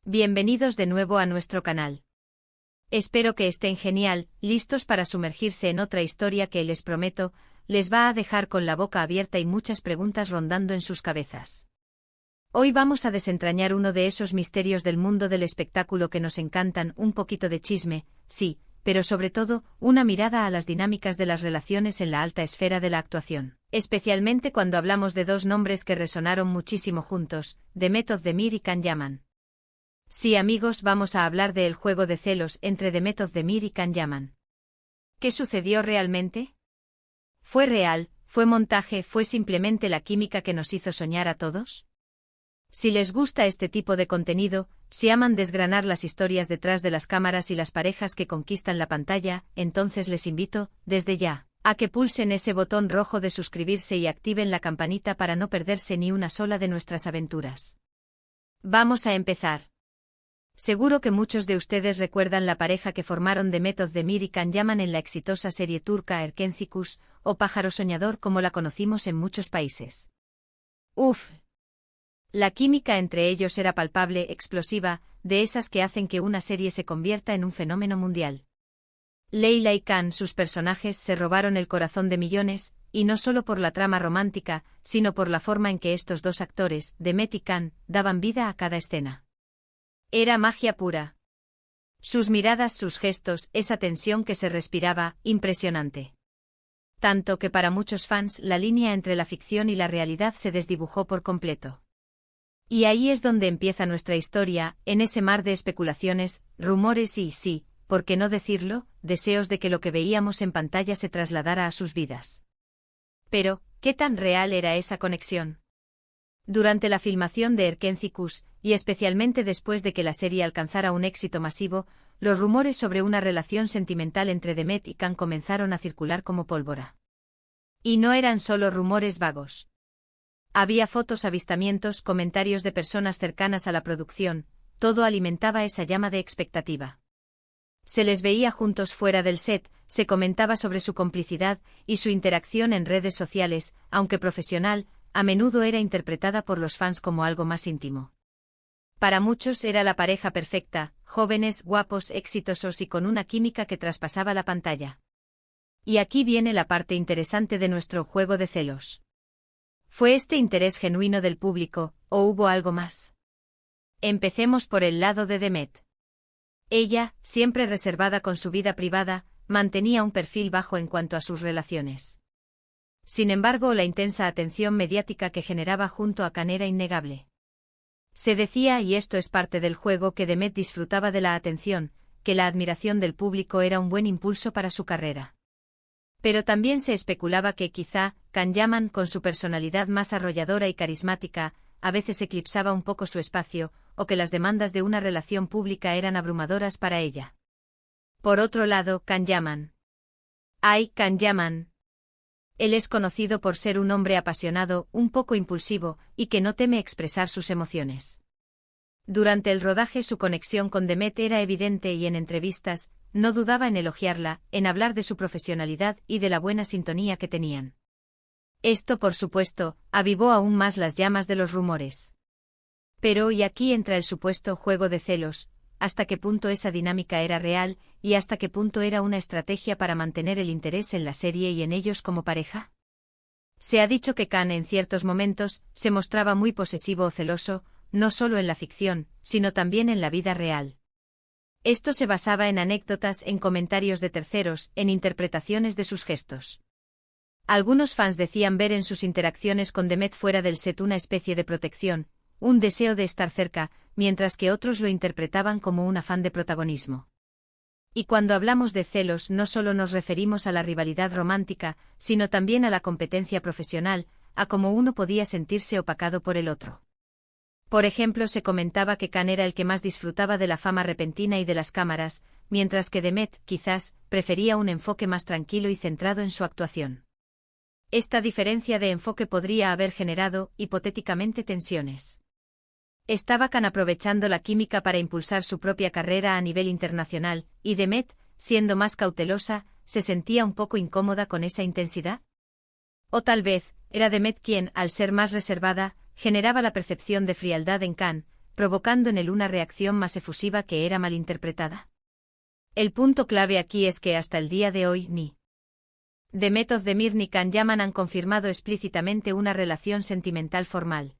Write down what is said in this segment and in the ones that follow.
Bienvenidos de nuevo a nuestro canal. Espero que estén genial, listos para sumergirse en otra historia que les prometo, les va a dejar con la boca abierta y muchas preguntas rondando en sus cabezas. Hoy vamos a desentrañar uno de esos misterios del mundo del espectáculo que nos encantan, un poquito de chisme, sí, pero sobre todo, una mirada a las dinámicas de las relaciones en la alta esfera de la actuación, especialmente cuando hablamos de dos nombres que resonaron muchísimo juntos, Demet Özdemir y Can Yaman. Sí, amigos, vamos a hablar de El juego de celos entre Demet Özdemir y Can Yaman. ¿Qué sucedió realmente? ¿Fue real, fue montaje, fue simplemente la química que nos hizo soñar a todos? Si les gusta este tipo de contenido, si aman desgranar las historias detrás de las cámaras y las parejas que conquistan la pantalla, entonces les invito, desde ya, a que pulsen ese botón rojo de suscribirse y activen la campanita para no perderse ni una sola de nuestras aventuras. Vamos a empezar. Seguro que muchos de ustedes recuerdan la pareja que formaron Demet Özdemir y Can Yaman en la exitosa serie turca Erkenci Kuş, o Pájaro Soñador como la conocimos en muchos países. Uf. La química entre ellos era palpable, explosiva, de esas que hacen que una serie se convierta en un fenómeno mundial. Leyla y Can, sus personajes, se robaron el corazón de millones, y no solo por la trama romántica, sino por la forma en que estos dos actores, Demet y Can, daban vida a cada escena. Era magia pura. Sus miradas, sus gestos, esa tensión que se respiraba, impresionante. Tanto que para muchos fans la línea entre la ficción y la realidad se desdibujó por completo. Y ahí es donde empieza nuestra historia, en ese mar de especulaciones, rumores y, sí, ¿por qué no decirlo?, deseos de que lo que veíamos en pantalla se trasladara a sus vidas. Pero, ¿qué tan real era esa conexión? Durante la filmación de Erkenci Kuş, y especialmente después de que la serie alcanzara un éxito masivo, los rumores sobre una relación sentimental entre Demet y Can comenzaron a circular como pólvora. Y no eran solo rumores vagos. Había fotos, avistamientos, comentarios de personas cercanas a la producción, todo alimentaba esa llama de expectativa. Se les veía juntos fuera del set, se comentaba sobre su complicidad y su interacción en redes sociales, aunque profesional, a menudo era interpretada por los fans como algo más íntimo. Para muchos era la pareja perfecta, jóvenes, guapos, exitosos y con una química que traspasaba la pantalla. Y aquí viene la parte interesante de nuestro juego de celos. ¿Fue este interés genuino del público, o hubo algo más? Empecemos por el lado de Demet. Ella, siempre reservada con su vida privada, mantenía un perfil bajo en cuanto a sus relaciones. Sin embargo, la intensa atención mediática que generaba junto a Can era innegable. Se decía, y esto es parte del juego, que Demet disfrutaba de la atención, que la admiración del público era un buen impulso para su carrera. Pero también se especulaba que quizá, Can Yaman, con su personalidad más arrolladora y carismática, a veces eclipsaba un poco su espacio, o que las demandas de una relación pública eran abrumadoras para ella. Por otro lado, Can Yaman. ¡Ay, Can Yaman! Él es conocido por ser un hombre apasionado, un poco impulsivo, y que no teme expresar sus emociones. Durante el rodaje su conexión con Demet era evidente y en entrevistas, no dudaba en elogiarla, en hablar de su profesionalidad y de la buena sintonía que tenían. Esto, por supuesto, avivó aún más las llamas de los rumores. Pero, y aquí entra el supuesto juego de celos, hasta qué punto esa dinámica era real, y hasta qué punto era una estrategia para mantener el interés en la serie y en ellos como pareja. Se ha dicho que Can en ciertos momentos se mostraba muy posesivo o celoso, no solo en la ficción, sino también en la vida real. Esto se basaba en anécdotas, en comentarios de terceros, en interpretaciones de sus gestos. Algunos fans decían ver en sus interacciones con Demet fuera del set una especie de protección, un deseo de estar cerca, mientras que otros lo interpretaban como un afán de protagonismo. Y cuando hablamos de celos no solo nos referimos a la rivalidad romántica, sino también a la competencia profesional, a cómo uno podía sentirse opacado por el otro. Por ejemplo, se comentaba que Can era el que más disfrutaba de la fama repentina y de las cámaras, mientras que Demet, quizás, prefería un enfoque más tranquilo y centrado en su actuación. Esta diferencia de enfoque podría haber generado, hipotéticamente, tensiones. Estaba Can aprovechando la química para impulsar su propia carrera a nivel internacional, y Demet, siendo más cautelosa, ¿se sentía un poco incómoda con esa intensidad? O tal vez, era Demet quien, al ser más reservada, generaba la percepción de frialdad en Can, provocando en él una reacción más efusiva que era malinterpretada. El punto clave aquí es que hasta el día de hoy ni Demet Özdemir ni Can Yaman han confirmado explícitamente una relación sentimental formal.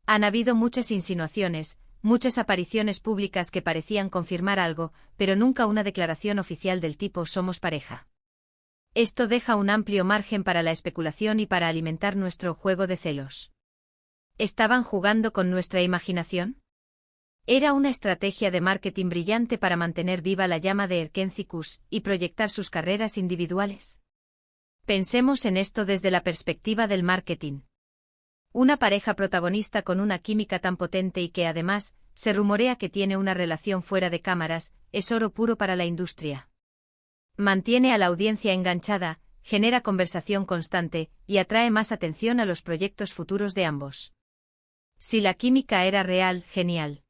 Han habido muchas insinuaciones, muchas apariciones públicas que parecían confirmar algo, pero nunca una declaración oficial del tipo somos pareja. Esto deja un amplio margen para la especulación y para alimentar nuestro juego de celos. ¿Estaban jugando con nuestra imaginación? Era una estrategia de marketing brillante para mantener viva la llama de Erkenci y proyectar sus carreras individuales. Pensemos en esto desde la perspectiva del marketing. Una pareja protagonista con una química tan potente y que además, se rumorea que tiene una relación fuera de cámaras, es oro puro para la industria. Mantiene a la audiencia enganchada, genera conversación constante, y atrae más atención a los proyectos futuros de ambos. Si la química era real, genial.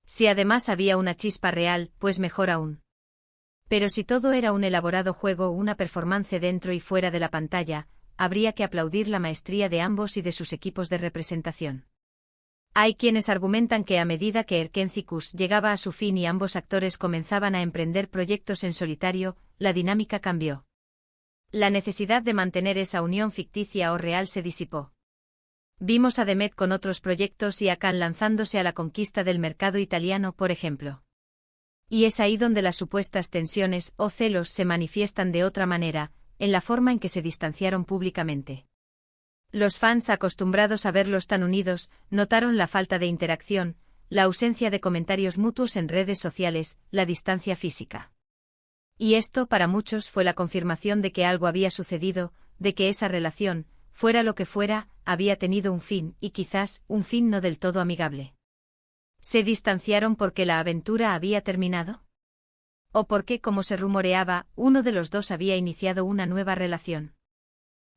Si además había una chispa real, pues mejor aún. Pero si todo era un elaborado juego o una performance dentro y fuera de la pantalla, habría que aplaudir la maestría de ambos y de sus equipos de representación. Hay quienes argumentan que a medida que Erkenci llegaba a su fin y ambos actores comenzaban a emprender proyectos en solitario, la dinámica cambió. La necesidad de mantener esa unión ficticia o real se disipó. Vimos a Demet con otros proyectos y a Can lanzándose a la conquista del mercado italiano, por ejemplo. Y es ahí donde las supuestas tensiones o celos se manifiestan de otra manera, en la forma en que se distanciaron públicamente. Los fans acostumbrados a verlos tan unidos, notaron la falta de interacción, la ausencia de comentarios mutuos en redes sociales, la distancia física. Y esto para muchos fue la confirmación de que algo había sucedido, de que esa relación, fuera lo que fuera, había tenido un fin, y quizás, un fin no del todo amigable. ¿Se distanciaron porque la aventura había terminado? ¿O porque, como se rumoreaba, uno de los dos había iniciado una nueva relación?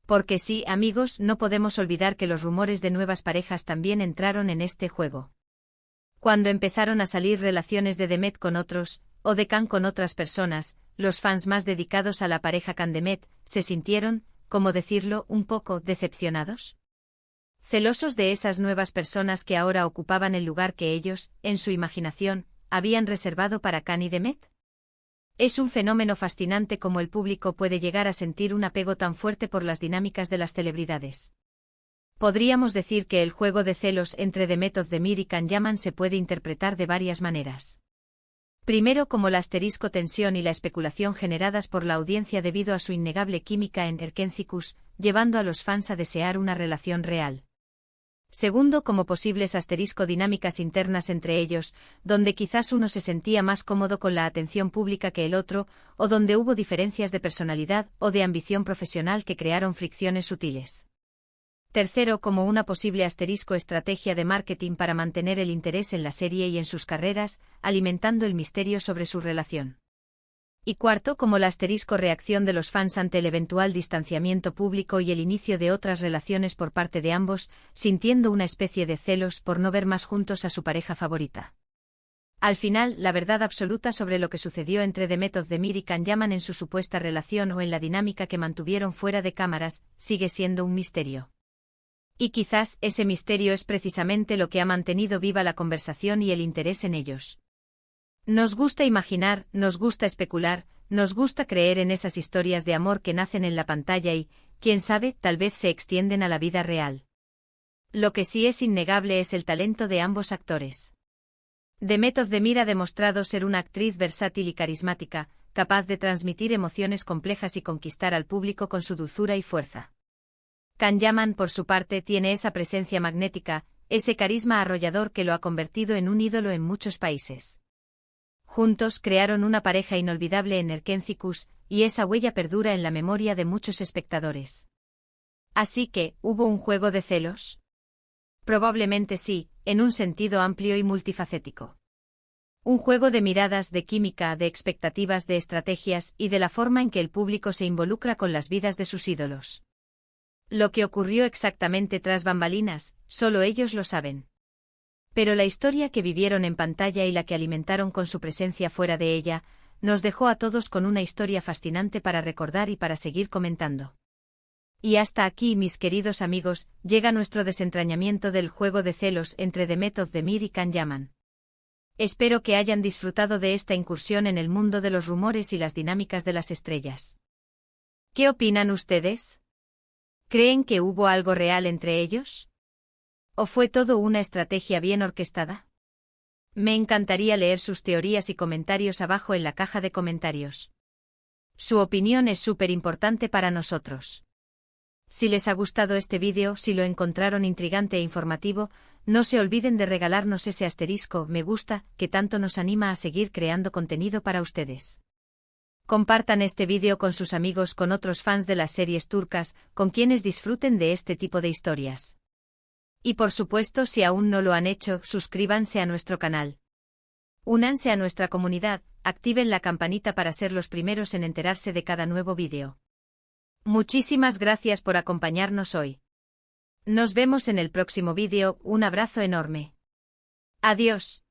Porque sí, amigos, no podemos olvidar que los rumores de nuevas parejas también entraron en este juego. Cuando empezaron a salir relaciones de Demet con otros, o de Can con otras personas, los fans más dedicados a la pareja Can-Demet, se sintieron, ¿cómo decirlo?, un poco decepcionados. Celosos de esas nuevas personas que ahora ocupaban el lugar que ellos, en su imaginación, habían reservado para Can y Demet. Es un fenómeno fascinante cómo el público puede llegar a sentir un apego tan fuerte por las dinámicas de las celebridades. Podríamos decir que el juego de celos entre Demet Özdemir y Can Yaman se puede interpretar de varias maneras. Primero como la asterisco tensión y la especulación generadas por la audiencia debido a su innegable química en Erkenci, llevando a los fans a desear una relación real. Segundo como posibles asterisco dinámicas internas entre ellos, donde quizás uno se sentía más cómodo con la atención pública que el otro, o donde hubo diferencias de personalidad o de ambición profesional que crearon fricciones sutiles. Tercero como una posible asterisco estrategia de marketing para mantener el interés en la serie y en sus carreras, alimentando el misterio sobre su relación. Y cuarto como la asterisco reacción de los fans ante el eventual distanciamiento público y el inicio de otras relaciones por parte de ambos, sintiendo una especie de celos por no ver más juntos a su pareja favorita. Al final, la verdad absoluta sobre lo que sucedió entre Demet Özdemir y Can Yaman en su supuesta relación o en la dinámica que mantuvieron fuera de cámaras, sigue siendo un misterio. Y quizás ese misterio es precisamente lo que ha mantenido viva la conversación y el interés en ellos. Nos gusta imaginar, nos gusta especular, nos gusta creer en esas historias de amor que nacen en la pantalla y, quién sabe, tal vez se extienden a la vida real. Lo que sí es innegable es el talento de ambos actores. Demet Özdemir ha demostrado ser una actriz versátil y carismática, capaz de transmitir emociones complejas y conquistar al público con su dulzura y fuerza. Can Yaman, por su parte, tiene esa presencia magnética, ese carisma arrollador que lo ha convertido en un ídolo en muchos países. Juntos crearon una pareja inolvidable en Erkenci, y esa huella perdura en la memoria de muchos espectadores. Así que, ¿hubo un juego de celos? Probablemente sí, en un sentido amplio y multifacético. Un juego de miradas, de química, de expectativas, de estrategias y de la forma en que el público se involucra con las vidas de sus ídolos. Lo que ocurrió exactamente tras bambalinas, solo ellos lo saben. Pero la historia que vivieron en pantalla y la que alimentaron con su presencia fuera de ella, nos dejó a todos con una historia fascinante para recordar y para seguir comentando. Y hasta aquí, mis queridos amigos, llega nuestro desentrañamiento del juego de celos entre Demet Özdemir y Can Yaman. Espero que hayan disfrutado de esta incursión en el mundo de los rumores y las dinámicas de las estrellas. ¿Qué opinan ustedes? ¿Creen que hubo algo real entre ellos? ¿O fue todo una estrategia bien orquestada? Me encantaría leer sus teorías y comentarios abajo en la caja de comentarios. Su opinión es súper importante para nosotros. Si les ha gustado este vídeo, si lo encontraron intrigante e informativo, no se olviden de regalarnos ese asterisco me gusta, que tanto nos anima a seguir creando contenido para ustedes. Compartan este vídeo con sus amigos, con otros fans de las series turcas, con quienes disfruten de este tipo de historias. Y por supuesto, si aún no lo han hecho, suscríbanse a nuestro canal. Únanse a nuestra comunidad, activen la campanita para ser los primeros en enterarse de cada nuevo vídeo. Muchísimas gracias por acompañarnos hoy. Nos vemos en el próximo vídeo, un abrazo enorme. Adiós.